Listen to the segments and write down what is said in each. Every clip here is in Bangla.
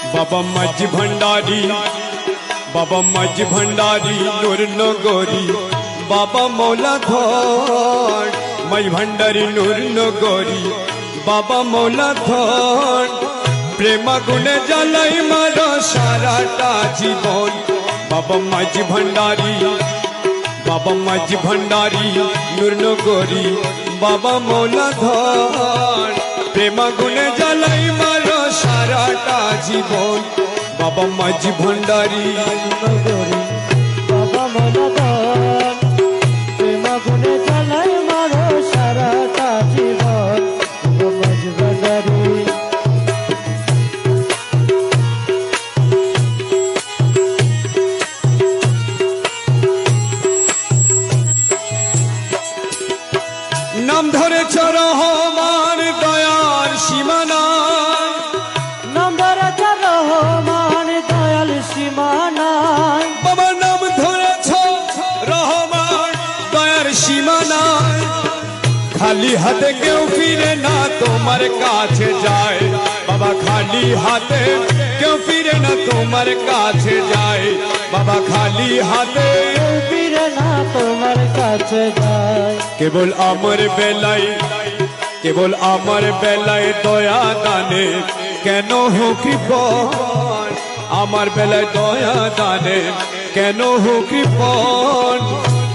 बाबा माझी भंडारी, बाबा माझी भंडारी नूर नगरी, बाबा मौला धन माझी भंडारी नूर नगरी, बाबा मौला धन प्रेमा गुणे জ্বালাই मारो साराटा जीवन। बाबा माझी भंडारी, बाबा माझी भंडारी नूर नगरी, बाबा मौला धन प्रेमा गुणे জ্বালাই मारो साराटा जीवन। बाबा माझी भंडारी नगरी बाबा मौला धन प्रेमा गुणे জ্বালাই मारो साराटा जीवन। बाबा माझी भंडारी नाम धरे रहमान दयाल सीमाना, नाम धरे रहमान दयाल सीमाना। बाबा नाम धरे रहमान दयाल सीमाना, खाली हाथे क्यों फिरे ना तुम्हारे काछे जाए। बाबा खाली हाथे क्यों फिरे ना तुम्हारे काछे जाए। बाबा खाली हाथे फिरे ना तुम्हारे काछे जाए। केवल आमर बेलाई, केवल आमर बेलाई दया दाने केन हो कृपण। आमार बेलाय दया दाने केन हो कृपण।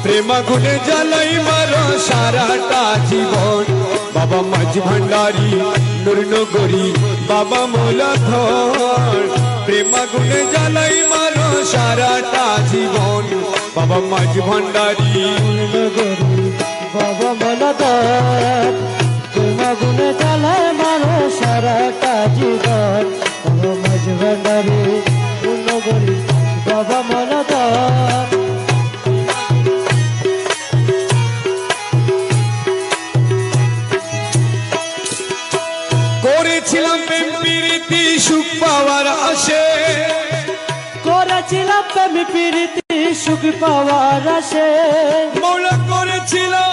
प्रेमा गुणे জ্বালাই मारो साराटा जीवन। बाबा माझी भंडारी नूर नगरी, बाबा मौला धन प्रेमा गुणे জ্বালাই मारो साराटा जीवन। बाबा माझी भंडारी नगरी बाबा मौला धन प्रेमा गुणे জ্বালাই मारो साराटा जीवन। बाबा माझी भंडारी नगरी बाबा मौला धन করেছিলাম প্রেম প্রীতি সুখ পাওয়ার আশে। করেছিলাম প্রেম প্রীতি সুখ পাওয়ার আশে। মৌলা করেছিলাম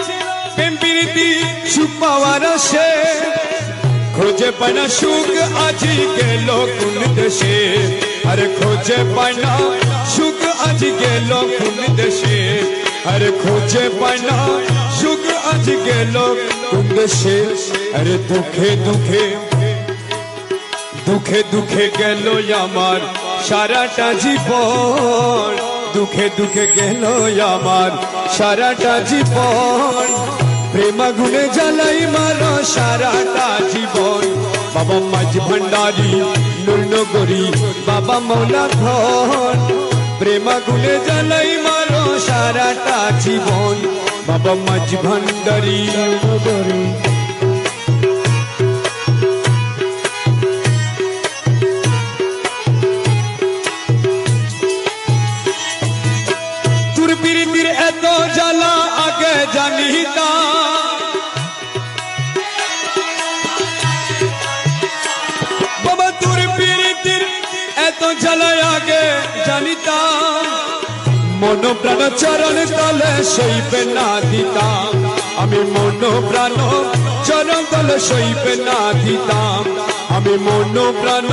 প্রেম প্রীতি সুখ পাওয়ার আশে। খোঁজে পায় না সুখ আজি গেল কোন দেশে। আরে খোঁজে পায় না সুখ আজি গেল কোন দেশে। আরে খোঁজে পায় না সুখ আজি গেল কোন দেশে। আরে দুঃখে দুঃখে দুঃখে দুঃখে গেল আমার সারাটা জীবন। দুঃখে দুঃখে গেল আমার সারাটা জীবন। প্রেমা গুণে জ্বালাই মারো সারাটা জীবন। বাবা মাঝি ভান্ডারি নূর নগরি, বাবা মৌলা ধন প্রেমা গুণে জ্বালাই মারো সারাটা জীবন। বাবা মাঝি ভান্ডারি নগরি প্রীতির এত জ্বালা আগে জানিতাম। বাবা তোর প্রীতির এত জ্বালা আগে জানিতাম। মন প্রাণ চরণ তলে সইবে না দিতাম। আমি মন প্রাণ চরণ তলে সইবে না দিতাম। আমি মন প্রাণ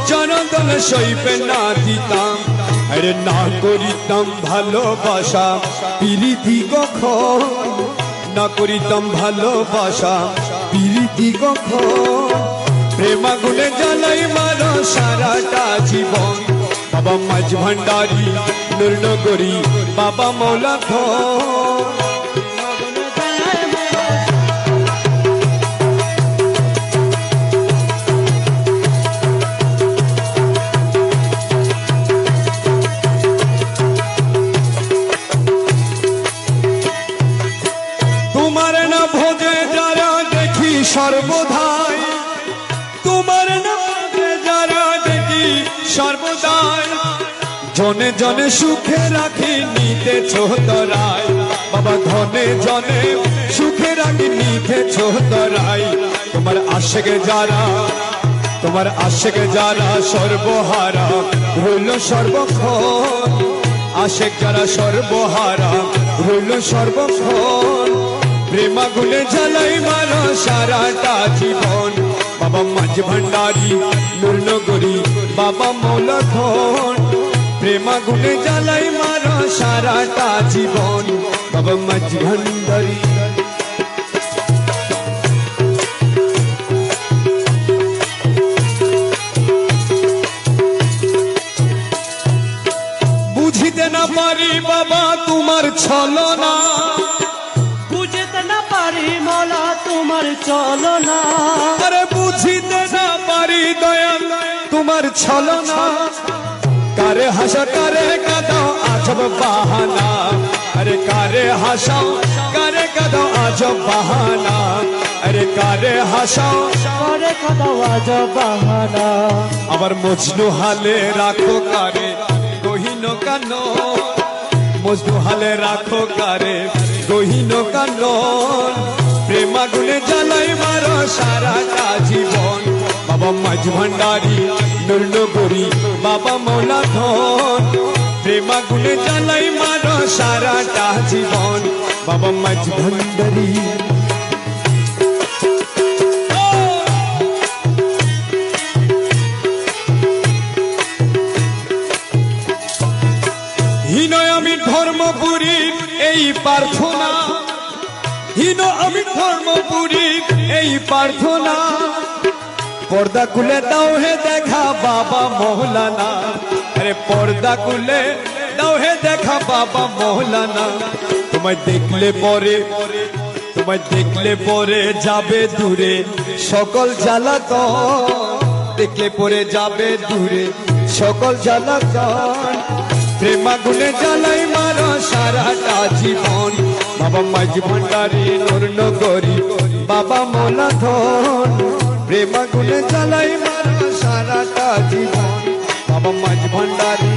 চরণ তলে সইবে না দিতাম। আরে না করিতাম ভালোবাসা প্রীতি কখন। না করিতাম ভালোবাসা প্রীতি কখন। প্রেমা গুণে জ্বালাই মারো সারাটা জীবন। বাবা মাঝ ভান্ডারি নূর নগরি, বাবা মৌলা ধন তোমার না ভোজে যারা দেখি সর্বদাই। তোমার না ভোজে যারা দেখি সর্বদাই। জনে জনে সুখে রাখি নিতে ছোতরাই। বাবা ধনে জনে সুখে রাখি নিতে ছোতরাই। তোমার আশেকে যারা, তোমার আশেকে যারা সর্বহারা রইল সর্বক্ষণ। আশেক যারা সর্বহারা রইল সর্বক্ষণ। প্রেমা গুণে জ্বালাই মারো সারাটা জীবন। বাবা মাঝ ভান্ডারি নূর নগরি, বাবা মৌলা ধন প্রেমাগুনে জ্বালাই মারা সারাটা জীবন বাবা মাঝ ভান্ডারী বুঝিতে না পারি বাবা তোমার ছলনা বুঝতে না পারি মৌলা তোমার চলনা আরে বুঝিতে না পারি দয়াল তোমার ছলনা কারে হাসা কারে কাঁদাও আজব বাহানা আরে কারে হাসাও কারে কাঁদাও আজব বাহানা আরে কারে হাসাও করে কথা আজ বাহানা আবার মজনু হালে রাখো কারে গহীন কান মজনু হালে রাখো কারে গহীন কান প্রেমাগুনে জ্বালাই মারো সারাটা জীবন বাবা মাঝ ভান্ডারী নুরনগরী বাবা মৌলা ধন প্রেমাগুনে জ্বালাই মারো সারাটা জীবন বাবা মাঝ ভান্ডারী হীন আমি ধর্মপুরীর এই প্রার্থনা হীন আমি ধর্মপুরীর এই প্রার্থনা পর্দা খুলে দাও হে দেখা বাবা মৌলানা আরে পর্দা খুলে দাও হে দেখা বাবা মৌলানা তোমায় দেখলে পরে যাবে দূরে সকল জ্বালাতন দেখলে পরে যাবে দূরে সকল জ্বালাতন প্রেমাগুনে জ্বালাই মারো সারাটা জীবন বাবা মাঝ ভান্ডারী নুরনগরী বাবা মৌলা ধন প্রেমাগুনে জ্বালাই মারো সারাটা জীবন বাবা মাঝ ভান্ডারী